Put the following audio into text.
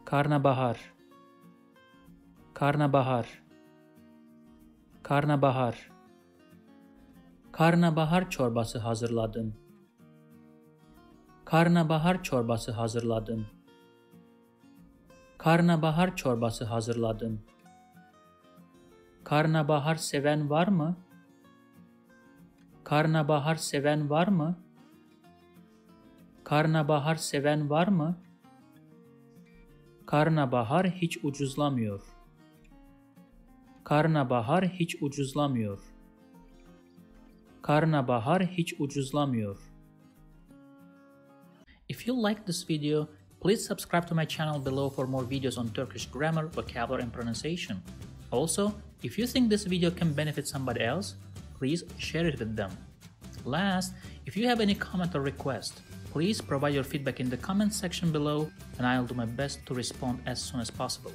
Karnabahar, karnabahar, karnabahar. Karnabahar çorbası hazırladım. Karnabahar çorbası hazırladım. Karnabahar çorbası hazırladım. Karnabahar seven var mı? Karnabahar seven var mı? Karnabahar seven var mı? Karnabahar hiç ucuzlamıyor. Karnabahar hiç ucuzlamıyor. Karnabahar hiç ucuzlamıyor. If you like this video, please subscribe to my channel below for more videos on Turkish grammar, vocabulary, and pronunciation. Also, if you think this video can benefit somebody else, please share it with them. Last, if you have any comment or request, please provide your feedback in the comment section below and I'll do my best to respond as soon as possible.